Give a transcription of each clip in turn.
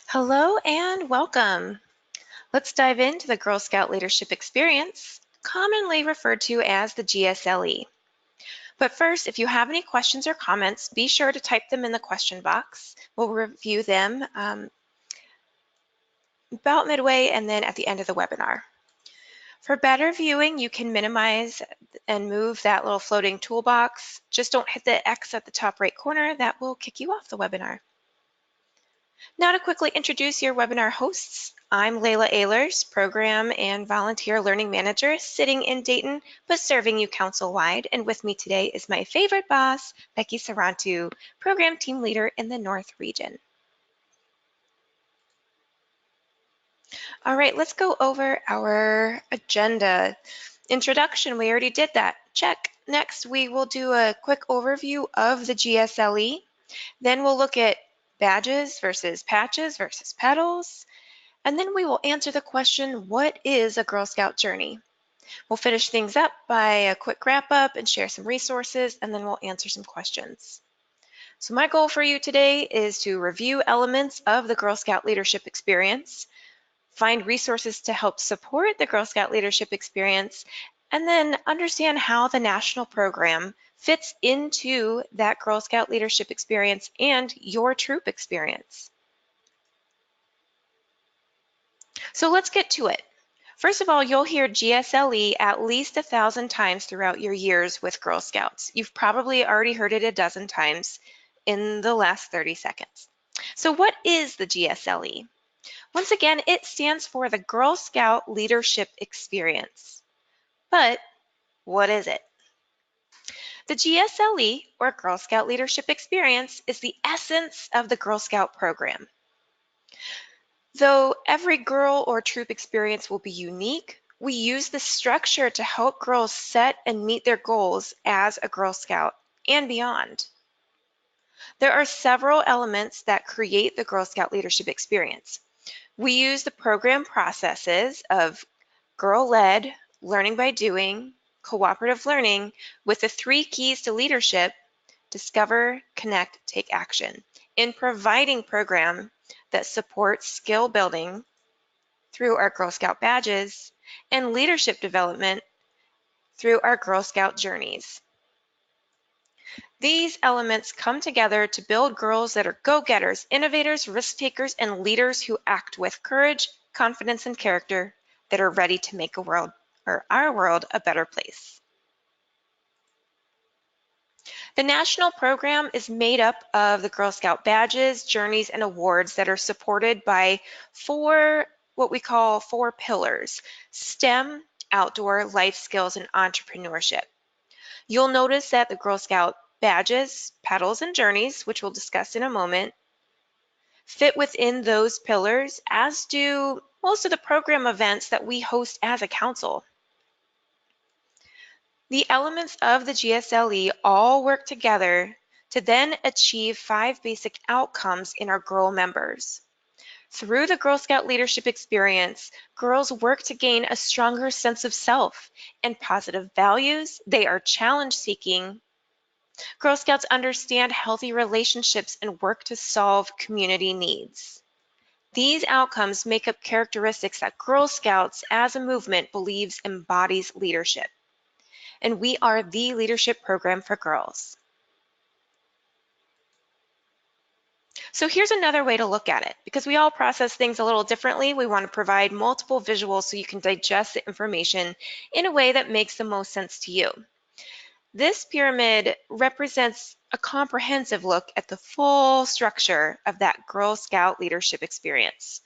Hello and welcome. Let's dive into the Girl Scout Leadership Experience, commonly referred to as the GSLE. But first, if you have any questions or comments, be sure to type them in the question box. We'll review them about midway and then at the end of the webinar. For better viewing, you can minimize and move that little floating toolbox. Just don't hit the X at the top right corner. That will kick you off the webinar. Now to quickly introduce your webinar hosts, I'm Layla Ehlers, Program and Volunteer Learning Manager sitting in Dayton, but serving you council-wide. And with me today is my favorite boss, Becky Sarantu, Program Team Leader in the North Region. All right, let's go over our agenda. Introduction, we already did that. Check. Next, we will do a quick overview of the GSLE. Then we'll look at badges versus patches versus petals. And then we will answer the question, what is a Girl Scout journey? We'll finish things up by a quick wrap up and share some resources, and then we'll answer some questions. So my goal for you today is to review elements of the Girl Scout leadership experience, find resources to help support the Girl Scout leadership experience, and then understand how the national program fits into that Girl Scout leadership experience and your troop experience. So let's get to it. First of all, you'll hear GSLE at least 1,000 times throughout your years with Girl Scouts. You've probably already heard it a dozen times in the last 30 seconds. So what is the GSLE? Once again, it stands for the Girl Scout Leadership Experience. But what is it? The GSLE, or Girl Scout Leadership Experience, is the essence of the Girl Scout program. Though every girl or troop experience will be unique, we use this structure to help girls set and meet their goals as a Girl Scout and beyond. There are several elements that create the Girl Scout leadership experience. We use the program processes of girl-led, learning by doing, cooperative learning with the 3 keys to leadership: discover, connect, take action, in providing program that supports skill building through our Girl Scout badges and leadership development through our Girl Scout journeys. These elements come together to build girls that are go-getters, innovators, risk-takers, and leaders who act with courage, confidence, and character, that are ready to make our world a better place. The national program is made up of the Girl Scout badges, journeys, and awards that are supported by what we call 4 pillars: STEM, outdoor, life skills, and entrepreneurship. You'll notice that the Girl Scout badges, petals, and journeys, which we'll discuss in a moment, fit within those pillars, as do most of the program events that we host as a council. The elements of the GSLE all work together to then achieve 5 basic outcomes in our girl members. Through the Girl Scout leadership experience, girls work to gain a stronger sense of self and positive values. They are challenge-seeking. Girl Scouts understand healthy relationships and work to solve community needs. These outcomes make up characteristics that Girl Scouts as a movement believes embodies leadership. And we are the leadership program for girls. So here's another way to look at it. Because we all process things a little differently, we want to provide multiple visuals so you can digest the information in a way that makes the most sense to you. This pyramid represents a comprehensive look at the full structure of that Girl Scout leadership experience,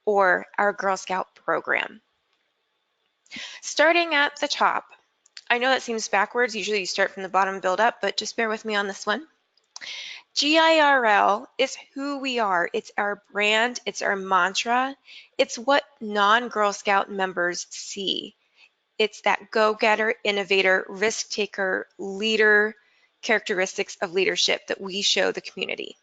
or our Girl Scout program. Starting at the top, I know that seems backwards. Usually you start from the bottom and build up, but just bear with me on this one. GIRL is who we are. It's our brand, it's our mantra, it's what non-Girl Scout members see. It's that go-getter, innovator, risk-taker, leader characteristics of leadership that we show the community.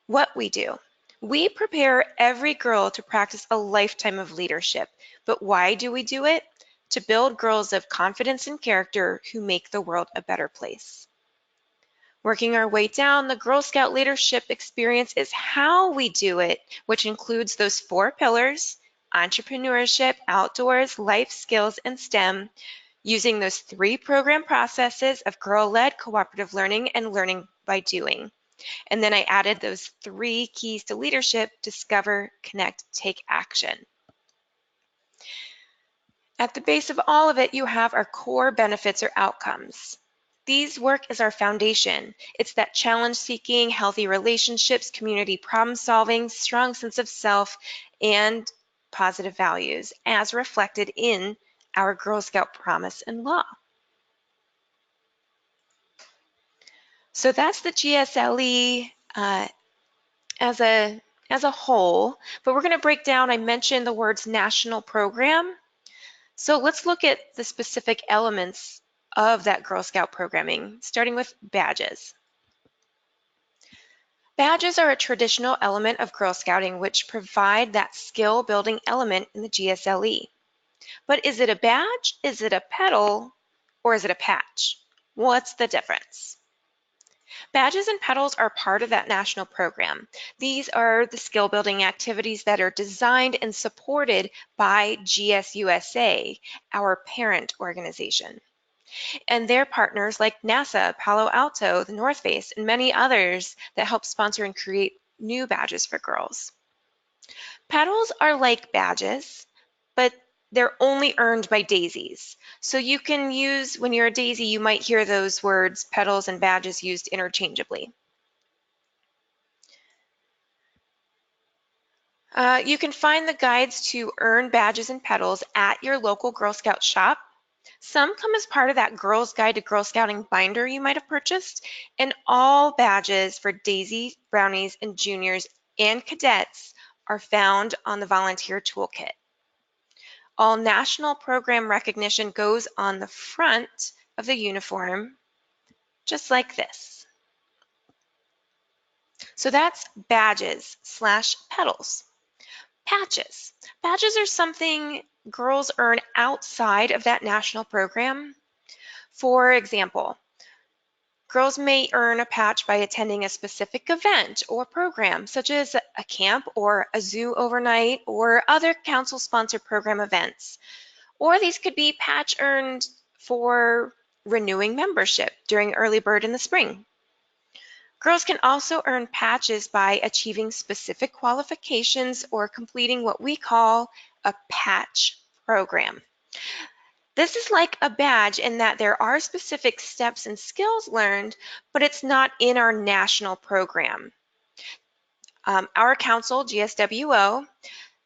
What we do. We prepare every girl to practice a lifetime of leadership. But why do we do it? To build girls of confidence and character who make the world a better place. Working our way down, the Girl Scout leadership experience is how we do it, which includes those 4 pillars: entrepreneurship, outdoors, life skills, and STEM, using those 3 program processes of girl-led cooperative learning and learning by doing. And then I added those 3 keys to leadership: discover, connect, take action. At the base of all of it, you have our core benefits or outcomes. These work as our foundation. It's that challenge-seeking, healthy relationships, community problem-solving, strong sense of self, and positive values as reflected in our Girl Scout promise and law. So that's the GSLE as a whole, but we're going to break down, I mentioned the words national program. So let's look at the specific elements of that Girl Scout programming, starting with badges. Badges are a traditional element of Girl Scouting which provide that skill building element in the GSLE. But is it a badge, is it a pedal, or is it a patch? What's the difference? Badges and pedals are part of that national program. These are the skill building activities that are designed and supported by GSUSA, our parent organization, and their partners like NASA, Palo Alto, the North Face, and many others that help sponsor and create new badges for girls. Pedals are like badges, but they're only earned by daisies. So you can use, when you're a daisy, you might hear those words, pedals and badges, used interchangeably. You can find the guides to earn badges and pedals at your local Girl Scout shop. Some come as part of that Girl's Guide to Girl Scouting binder you might have purchased, and all badges for daisies, brownies, and juniors and cadets are found on the volunteer toolkit. All national program recognition goes on the front of the uniform, just like this. So that's badges / pedals. Patches. Badges are something girls earn outside of that national program. For example, girls may earn a patch by attending a specific event or program, such as a camp or a zoo overnight or other council-sponsored program events. Or these could be patch earned for renewing membership during early bird in the spring. Girls can also earn patches by achieving specific qualifications or completing what we call a patch program. This is like a badge in that there are specific steps and skills learned, but it's not in our national program. Our council, GSWO,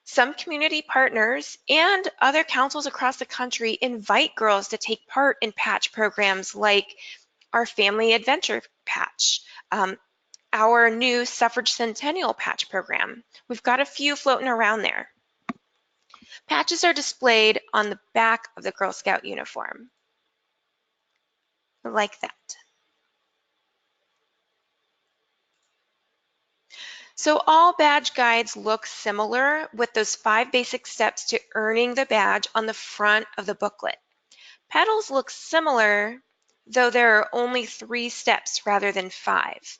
some community partners, and other councils across the country invite girls to take part in patch programs like our Family Adventure Patch, our new Suffrage Centennial Patch program. We've got a few floating around there. Patches are displayed on the back of the Girl Scout uniform, like that. So all badge guides look similar with those 5 basic steps to earning the badge on the front of the booklet. Pedals look similar, though there are only 3 steps rather than 5.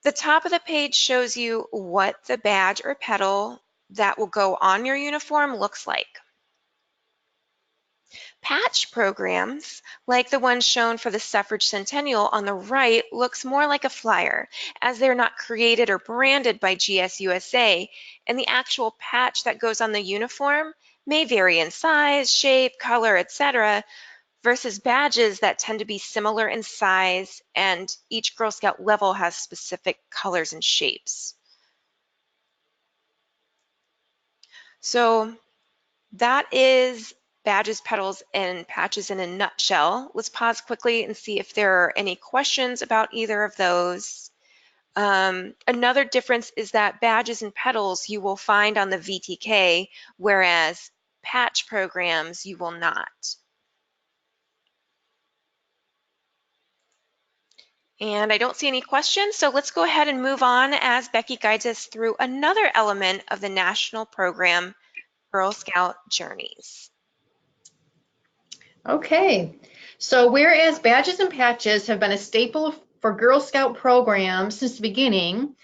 The top of the page shows you what the badge or pedal that will go on your uniform looks like. Patch programs, like the one shown for the Suffrage Centennial on the right, looks more like a flyer, as they're not created or branded by GSUSA, and the actual patch that goes on the uniform may vary in size, shape, color, etc., versus badges that tend to be similar in size, and each Girl Scout level has specific colors and shapes. So that is badges, pedals, and patches in a nutshell. Let's pause quickly and see if there are any questions about either of those. Another difference is that badges and pedals you will find on the VTK, whereas patch programs you will not. And I don't see any questions, so let's go ahead and move on as Becky guides us through another element of the national program, Girl Scout Journeys. Okay, so whereas badges and patches have been a staple for Girl Scout programs since the beginning.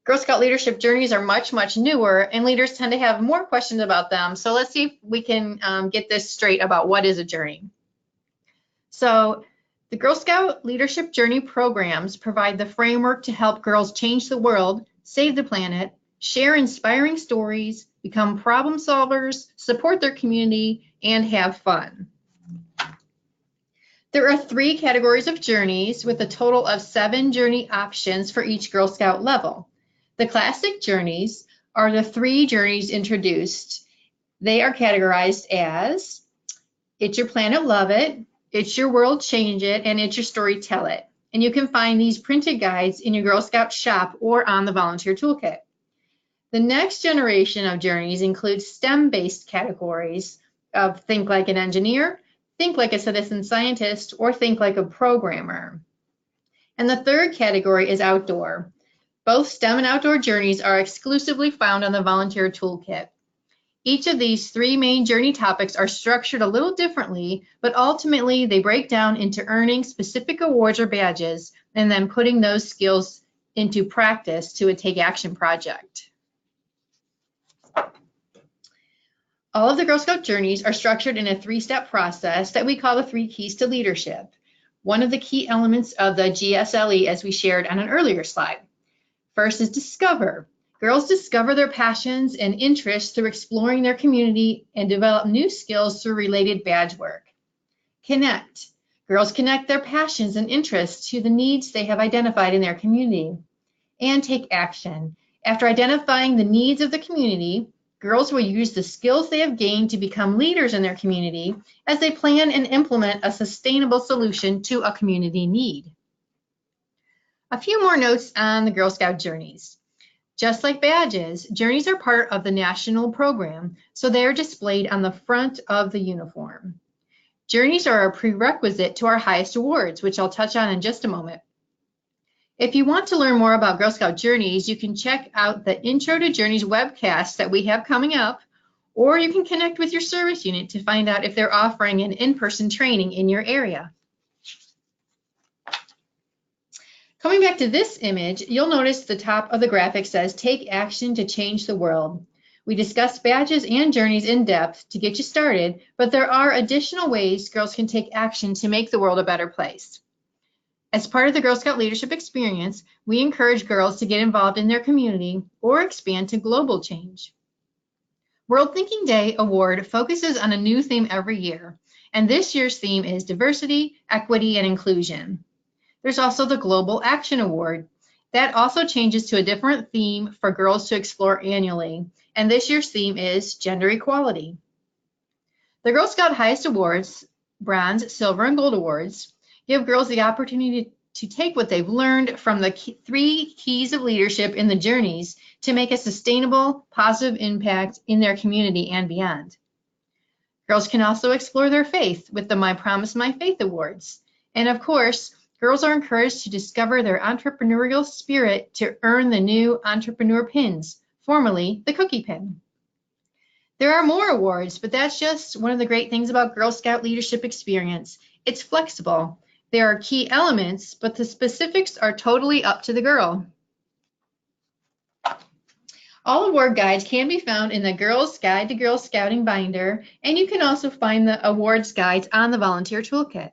Girl Scout leadership journeys are much, much newer, and leaders tend to have more questions about them. So let's see if we can get this straight about what is a journey. So the Girl Scout leadership journey programs provide the framework to help girls change the world, save the planet, share inspiring stories, become problem solvers, support their community, and have fun. There are 3 categories of journeys with a total of 7 journey options for each Girl Scout level. The classic journeys are the 3 journeys introduced. They are categorized as It's Your Planet, Love It, It's Your World, Change It, and It's Your Story, Tell It. And you can find these printed guides in your Girl Scout shop or on the volunteer toolkit. The next generation of journeys includes STEM-based categories of Think Like an Engineer, Think Like a Citizen Scientist, or Think Like a Programmer. And the third category is Outdoor. Both STEM and outdoor journeys are exclusively found on the volunteer toolkit. Each of these 3 main journey topics are structured a little differently, but ultimately they break down into earning specific awards or badges and then putting those skills into practice to a Take Action project. All of the Girl Scout journeys are structured in a 3-step process that we call the 3 keys to leadership, one of the key elements of the GSLE as we shared on an earlier slide. First is discover. Girls discover their passions and interests through exploring their community and develop new skills through related badge work. Connect. Girls connect their passions and interests to the needs they have identified in their community. And take action. After identifying the needs of the community, girls will use the skills they have gained to become leaders in their community as they plan and implement a sustainable solution to a community need. A few more notes on the Girl Scout journeys. Just like badges, journeys are part of the national program, so they are displayed on the front of the uniform. Journeys are a prerequisite to our highest awards, which I'll touch on in just a moment. If you want to learn more about Girl Scout journeys, you can check out the Intro to Journeys webcast that we have coming up, or you can connect with your service unit to find out if they're offering an in-person training in your area. Coming back to this image, you'll notice the top of the graphic says, Take Action to Change the World. We discussed badges and journeys in depth to get you started, but there are additional ways girls can take action to make the world a better place. As part of the Girl Scout leadership experience, we encourage girls to get involved in their community or expand to global change. World Thinking Day Award focuses on a new theme every year, and this year's theme is diversity, equity, and inclusion. There's also the Global Action Award. That also changes to a different theme for girls to explore annually, and this year's theme is gender equality. The Girl Scout highest awards, bronze, silver, and gold awards, give girls the opportunity to take what they've learned from the 3 keys of leadership in the journeys to make a sustainable, positive impact in their community and beyond. Girls can also explore their faith with the My Promise, My Faith awards. And of course, girls are encouraged to discover their entrepreneurial spirit to earn the new entrepreneur pins, formerly the cookie pin. There are more awards, but that's just one of the great things about Girl Scout leadership experience. It's flexible. There are key elements, but the specifics are totally up to the girl. All award guides can be found in the Girls Guide to Girl Scouting binder, and you can also find the awards guides on the volunteer toolkit.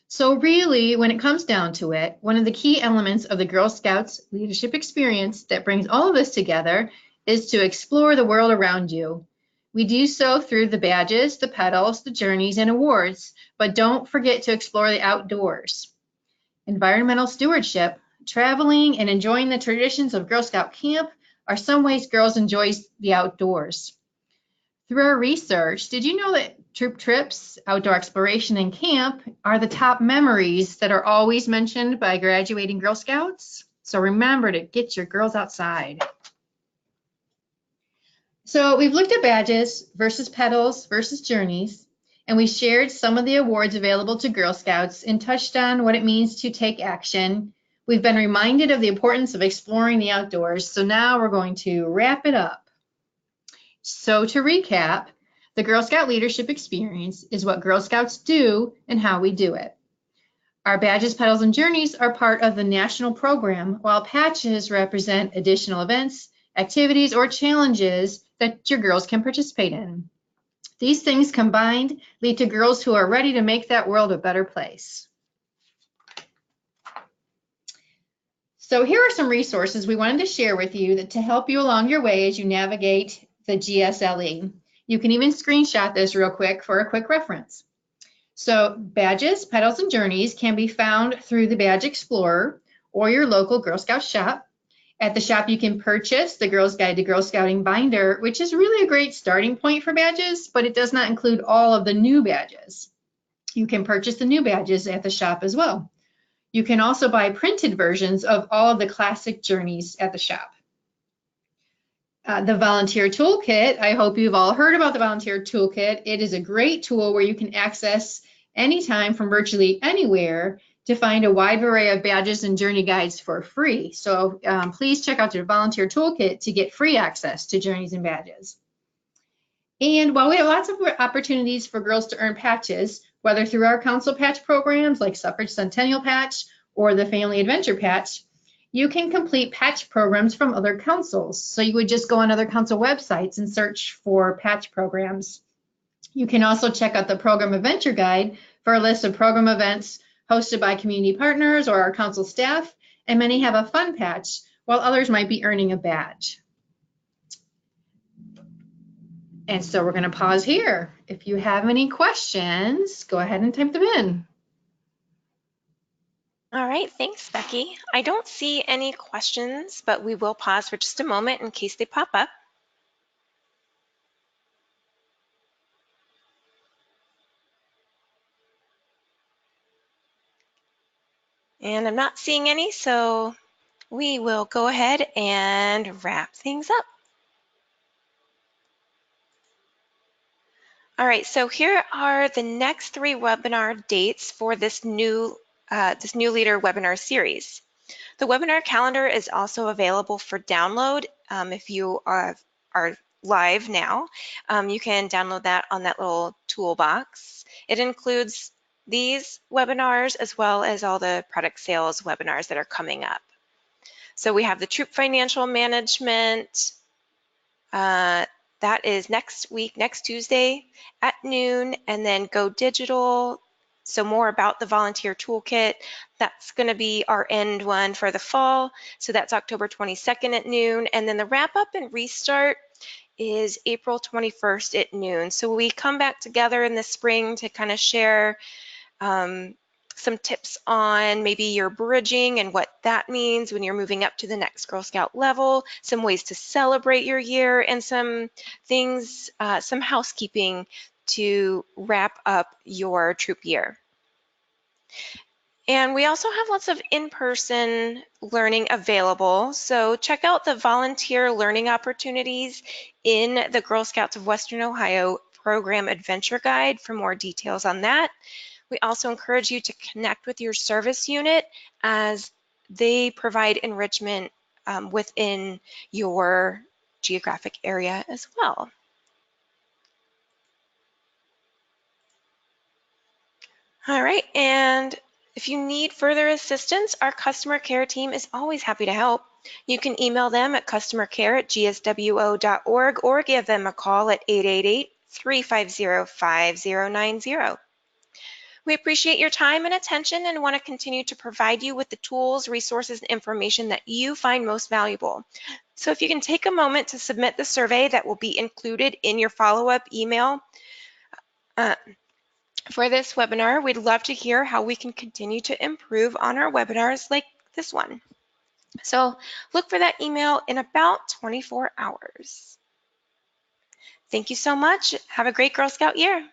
So really, when it comes down to it, one of the key elements of the Girl Scouts leadership experience that brings all of this together is to explore the world around you. We do so through the badges, the pedals, the journeys, and awards, but don't forget to explore the outdoors. Environmental stewardship, traveling, and enjoying the traditions of Girl Scout camp are some ways girls enjoy the outdoors. Through our research, did you know that troop trips, outdoor exploration, and camp are the top memories that are always mentioned by graduating Girl Scouts? So remember to get your girls outside. So we've looked at badges versus pedals versus journeys, and we shared some of the awards available to Girl Scouts and touched on what it means to take action. We've been reminded of the importance of exploring the outdoors, so now we're going to wrap it up. So to recap, the Girl Scout leadership experience is what Girl Scouts do and how we do it. Our badges, petals, and journeys are part of the national program, while patches represent additional events, activities, or challenges that your girls can participate in. These things combined lead to girls who are ready to make that world a better place. So here are some resources we wanted to share with you to help you along your way as you navigate the GSLE. You can even screenshot this real quick for a quick reference. So badges, petals, and journeys can be found through the Badge Explorer or your local Girl Scout shop. At the shop, you can purchase the Girl's Guide to Girl Scouting binder, which is really a great starting point for badges, but it does not include all of the new badges. You can purchase the new badges at the shop as well. You can also buy printed versions of all of the classic journeys at the shop. The Volunteer Toolkit, I hope you've all heard about the Volunteer Toolkit. It is a great tool where you can access anytime from virtually anywhere to find a wide array of badges and journey guides for free. So please check out the Volunteer Toolkit to get free access to journeys and badges. And while we have lots of opportunities for girls to earn patches, whether through our council patch programs like Suffrage Centennial Patch or the Family Adventure Patch, you can complete patch programs from other councils. So you would just go on other council websites and search for patch programs. You can also check out the Program Adventure Guide for a list of program events hosted by community partners or our council staff, and many have a fun patch, while others might be earning a badge. And so we're going to pause here. If you have any questions, go ahead and type them in. All right, thanks, Becky. I don't see any questions, but we will pause for just a moment in case they pop up. And I'm not seeing any, so we will go ahead and wrap things up. All right, so here are the next 3 webinar dates for this new leader webinar series. The webinar calendar is also available for download. If you are live now, you can download that on that little toolbox. It includes these webinars as well as all the product sales webinars that are coming up. So we have the Troop Financial Management. That is next week, next Tuesday at noon, and then Go Digital. So more about the Volunteer Toolkit. That's going to be our end one for the fall. So that's October 22nd at noon. And then the wrap up and restart is April 21st at noon. So we come back together in the spring to kind of share some tips on maybe your bridging and what that means when you're moving up to the next Girl Scout level, some ways to celebrate your year, and some things, some housekeeping to wrap up your troop year. And we also have lots of in-person learning available. So check out the volunteer learning opportunities in the Girl Scouts of Western Ohio Program Adventure Guide for more details on that. We also encourage you to connect with your service unit as they provide enrichment within your geographic area as well. All right, and if you need further assistance, our customer care team is always happy to help. You can email them at customercare@gswo.org or give them a call at 888-350-5090. We appreciate your time and attention and want to continue to provide you with the tools, resources, and information that you find most valuable. So if you can take a moment to submit the survey that will be included in your follow-up email for this webinar, we'd love to hear how we can continue to improve on our webinars like this one. So look for that email in about 24 hours. Thank you so much. Have a great Girl Scout year.